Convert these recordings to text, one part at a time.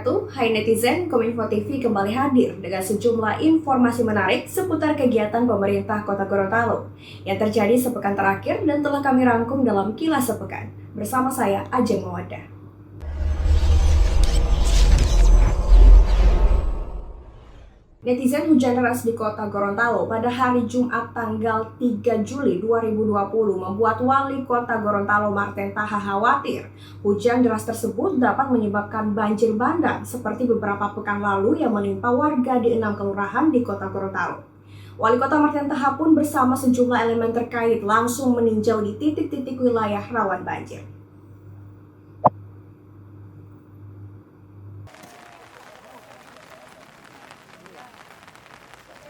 wabarakatuh. Hai netizen, Kominfo TV kembali hadir dengan sejumlah informasi menarik seputar kegiatan pemerintah Kota Gorontalo yang terjadi sepekan terakhir dan telah kami rangkum dalam Kilas Sepekan. Bersama saya, Ajeng Mawadah. Netizen hujan deras di Kota Gorontalo pada hari Jumat tanggal 3 Juli 2020 membuat Wali Kota Gorontalo Marten Taha khawatir hujan deras tersebut dapat menyebabkan banjir bandang seperti beberapa pekan lalu yang menimpa warga di 6 kelurahan di Kota Gorontalo. Wali Kota Marten Taha pun bersama sejumlah elemen terkait langsung meninjau di titik-titik wilayah rawan banjir.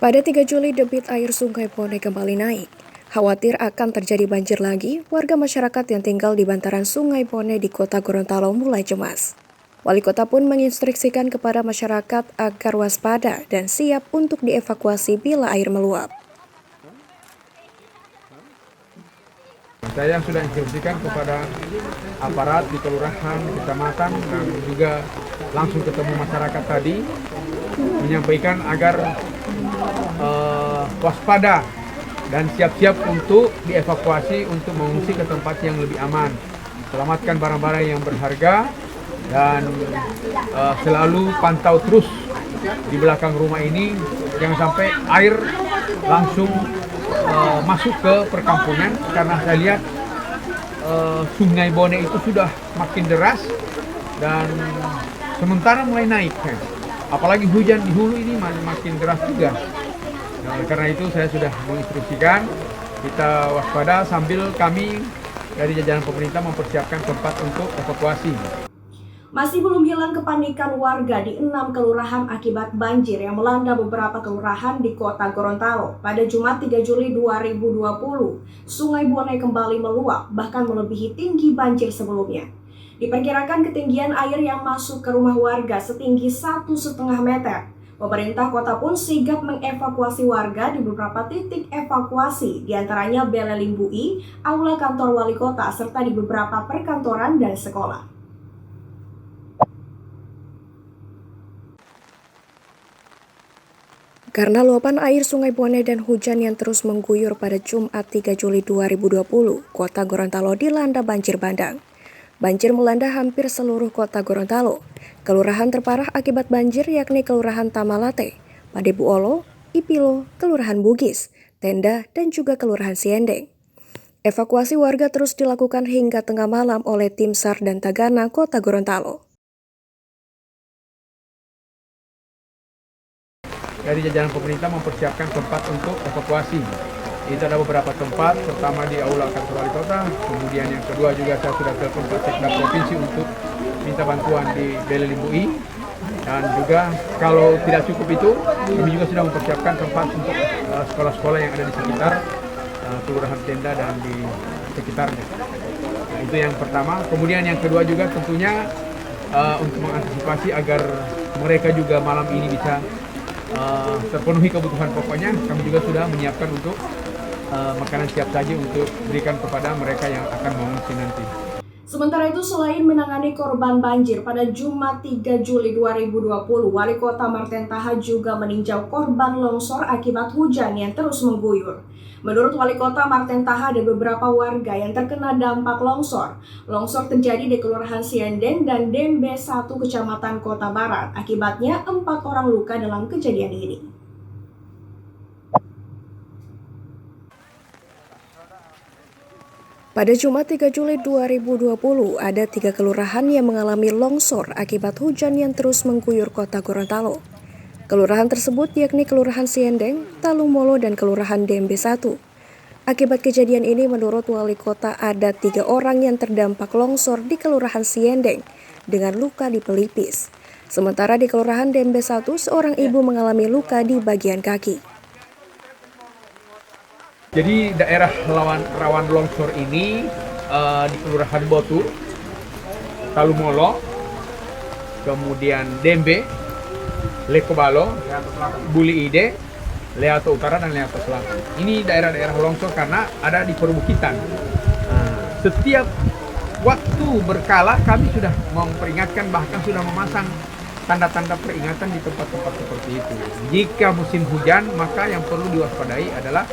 Pada 3 Juli, debit air Sungai Bone kembali naik. Khawatir akan terjadi banjir lagi, warga masyarakat yang tinggal di bantaran Sungai Bone di Kota Gorontalo mulai cemas. Wali kota pun menginstruksikan kepada masyarakat agar waspada dan siap untuk dievakuasi bila air meluap. Saya sudah instruksikan kepada aparat di kelurahan, kecamatan, dan juga langsung ketemu masyarakat tadi, menyampaikan agar waspada dan siap-siap untuk dievakuasi untuk mengungsi ke tempat yang lebih aman. Selamatkan barang-barang yang berharga dan selalu pantau terus di belakang rumah ini, jangan sampai air langsung masuk ke perkampungan, karena saya lihat Sungai Bone itu sudah makin deras dan sementara mulai naik. Apalagi hujan di hulu ini makin deras juga. Nah, karena itu saya sudah menginstruksikan kita waspada sambil kami dari jajaran pemerintah mempersiapkan tempat untuk evakuasi. Masih belum hilang kepanikan warga di 6 kelurahan akibat banjir yang melanda beberapa kelurahan di Kota Gorontalo. Pada Jumat 3 Juli 2020, Sungai Bone kembali meluap, bahkan melebihi tinggi banjir sebelumnya. Diperkirakan ketinggian air yang masuk ke rumah warga setinggi 1,5 meter. Pemerintah kota pun sigap mengevakuasi warga di beberapa titik evakuasi, diantaranya Beleleng Bui, aula kantor wali kota, serta di beberapa perkantoran dan sekolah. Karena luapan air Sungai Bone dan hujan yang terus mengguyur pada Jumat 3 Juli 2020, Kota Gorontalo dilanda banjir bandang. Banjir melanda hampir seluruh Kota Gorontalo. Kelurahan terparah akibat banjir yakni Kelurahan Tamalate, Padebuolo, Ipilo, Kelurahan Bugis, Tenda, dan juga Kelurahan Siendeng. Evakuasi warga terus dilakukan hingga tengah malam oleh tim SAR dan Tagana Kota Gorontalo. Dari jajaran pemerintah mempersiapkan tempat untuk evakuasi. Itu ada beberapa tempat, pertama di aula kantor wali kota, kemudian yang kedua juga saya sudah telepon Pak Sekda Provinsi untuk minta bantuan di Beleleng Bui, dan juga kalau tidak cukup itu, kami juga sudah mempersiapkan tempat untuk sekolah-sekolah yang ada di sekitar Kelurahan Tenda dan di sekitarnya. Nah, itu yang pertama. Kemudian yang kedua juga tentunya untuk mengantisipasi agar mereka juga malam ini bisa terpenuhi kebutuhan pokoknya, kami juga sudah menyiapkan untuk makanan siap saji untuk berikan kepada mereka yang akan mengungsi nanti. Sementara itu, selain menangani korban banjir pada Jumat 3 Juli 2020, Wali Kota Marten Taha juga meninjau korban longsor akibat hujan yang terus mengguyur. Menurut Wali Kota Marten Taha, ada beberapa warga yang terkena dampak longsor. Longsor terjadi di Kelurahan Siendeng dan Dembe 1 Kecamatan Kota Barat. Akibatnya 4 orang luka dalam kejadian ini. Pada Jumat 3 Juli 2020, ada 3 kelurahan yang mengalami longsor akibat hujan yang terus mengguyur Kota Gorontalo. Kelurahan tersebut yakni Kelurahan Siendeng, Talumolo, dan Kelurahan Dembe 1. Akibat kejadian ini, menurut Wali Kota ada 3 orang yang terdampak longsor di Kelurahan Siendeng dengan luka di pelipis. Sementara di Kelurahan Dembe 1, seorang ibu mengalami luka di bagian kaki. Jadi daerah rawan longsor ini di Kelurahan Botu, Talumolo, kemudian Dembe, Lekobalo, Buli Ide, Leato Utara, dan Leato Selatan. Ini daerah-daerah longsor karena ada di perbukitan. Setiap waktu berkala kami sudah memperingatkan, bahkan sudah memasang tanda-tanda peringatan di tempat-tempat seperti itu. Jika musim hujan, maka yang perlu diwaspadai adalah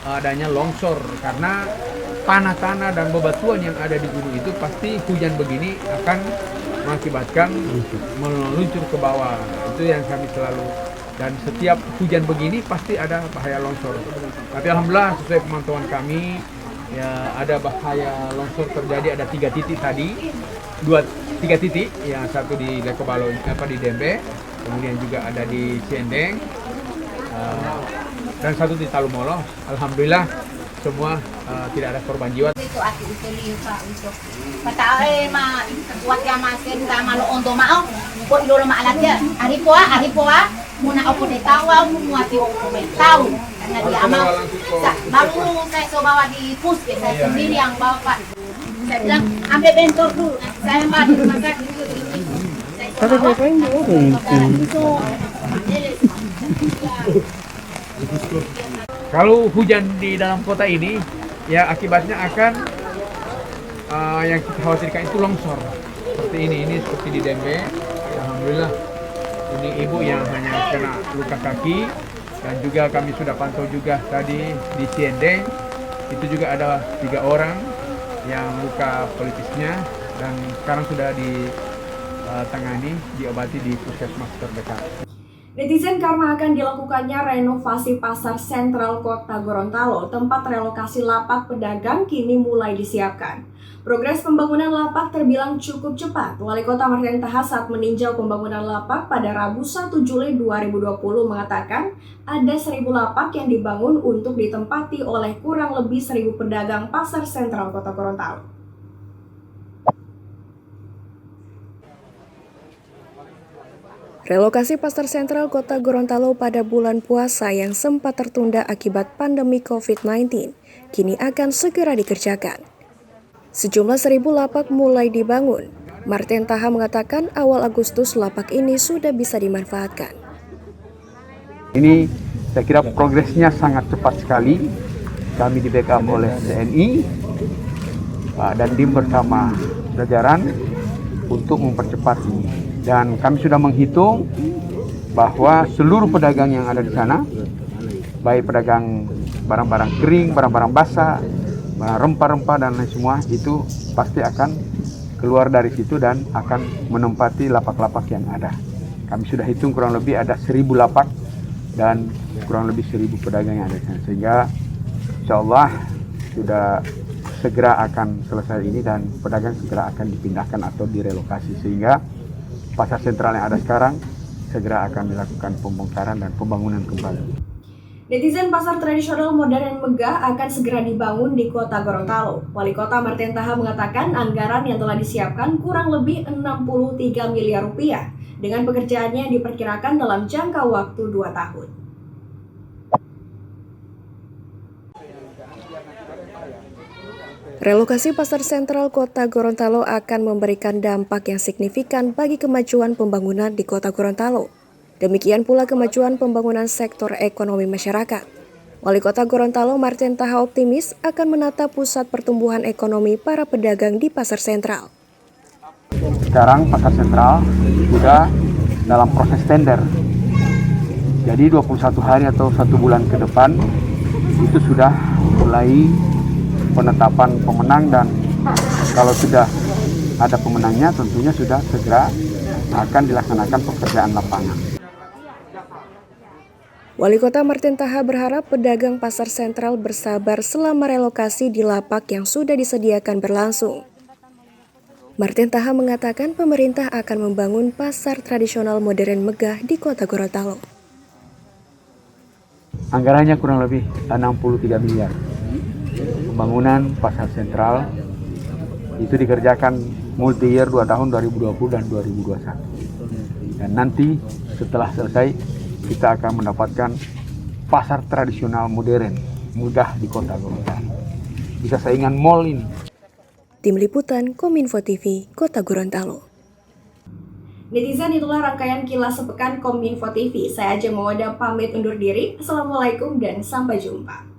adanya longsor, karena tanah-tanah dan bebatuan yang ada di gunung itu pasti hujan begini akan mengakibatkan meluncur ke bawah. Itu yang kami selalu, dan setiap hujan begini pasti ada bahaya longsor. Tapi alhamdulillah sesuai pemantauan kami, ya ada bahaya longsor terjadi, ada 3 titik tadi, 3 titik, yang satu di Lekobalo, di Dembe, kemudian juga ada di Ciendeng, dan satu di Talumolo. Alhamdulillah semua tidak ada korban jiwa. Itu aku usuli pa untuk patae ma kuat ya masen ta malo ondo mao ko idolo maalat ya ari poa muna ako de tawa muati ako may tao karena dia mau baru saya coba di pus saya sendiri yang bawa Pak. Saya bilang ambil bentor dulu, saya mbak di rumah sakit itu saya Kalau hujan di dalam kota ini, ya akibatnya akan yang kita khawatirkan itu longsor. Seperti ini seperti di Dembe. Alhamdulillah, ini ibu yang hanya kena luka kaki, dan juga kami sudah pantau juga tadi di Ciendeng, itu juga ada 3 orang yang luka pelipisnya, dan sekarang sudah ditangani, diobati di puskesmas terdekat. Netizen karena akan dilakukannya renovasi pasar sentral kota Gorontalo, tempat relokasi lapak pedagang kini mulai disiapkan. Progres pembangunan lapak terbilang cukup cepat. Wali Kota Martin Taha saat meninjau pembangunan lapak pada Rabu 1 Juli 2020 mengatakan ada 1.000 lapak yang dibangun untuk ditempati oleh kurang lebih 1.000 pedagang pasar sentral kota Gorontalo. Relokasi pasar sentral kota Gorontalo pada bulan puasa yang sempat tertunda akibat pandemi COVID-19 kini akan segera dikerjakan. Sejumlah 1.000 lapak mulai dibangun. Martin Taha mengatakan awal Agustus lapak ini sudah bisa dimanfaatkan. Ini saya kira progresnya sangat cepat sekali. Kami di backup oleh TNI dan DIM bersama jajaran untuk mempercepat ini. Dan kami sudah menghitung bahwa seluruh pedagang yang ada di sana, baik pedagang barang-barang kering, barang-barang basah, rempah-rempah dan lain semua, itu pasti akan keluar dari situ dan akan menempati lapak-lapak yang ada. Kami sudah hitung kurang lebih ada 1.000 lapak dan kurang lebih 1.000 pedagang yang ada di sana. Sehingga insya Allah sudah segera akan selesai ini dan pedagang segera akan dipindahkan atau direlokasi, sehingga pasar sentral yang ada sekarang segera akan dilakukan pembongkaran dan pembangunan kembali. Netizen pasar tradisional modern megah akan segera dibangun di kota Gorontalo. Wali Kota Martin Taha mengatakan anggaran yang telah disiapkan kurang lebih 63 miliar rupiah. Dengan pekerjaannya diperkirakan dalam jangka waktu 2 tahun. Relokasi pasar sentral kota Gorontalo akan memberikan dampak yang signifikan bagi kemajuan pembangunan di kota Gorontalo. Demikian pula kemajuan pembangunan sektor ekonomi masyarakat. Wali Kota Gorontalo Martin Taha optimis akan menata pusat pertumbuhan ekonomi para pedagang di pasar sentral. Sekarang pasar sentral sudah dalam proses tender. Jadi 21 hari atau 1 bulan ke depan itu sudah mulai penetapan pemenang, dan kalau sudah ada pemenangnya tentunya sudah segera akan dilaksanakan pekerjaan lapangan. Wali Kota Martin Taha berharap pedagang pasar sentral bersabar selama relokasi di lapak yang sudah disediakan berlangsung. Martin Taha mengatakan pemerintah akan membangun pasar tradisional modern megah di kota Gorontalo. Anggarannya kurang lebih 63 miliar. Pembangunan pasar sentral itu dikerjakan multi-year 2 tahun, 2020 dan 2021. Dan nanti setelah selesai kita akan mendapatkan pasar tradisional modern mudah di kota Gorontalo. Bisa saingan mall ini. Tim Liputan Kominfo TV, Kota Gorontalo. Netizen, itulah rangkaian kilas sepekan Kominfo TV. Saya Ajeng Mawada pamit undur diri. Assalamualaikum dan sampai jumpa.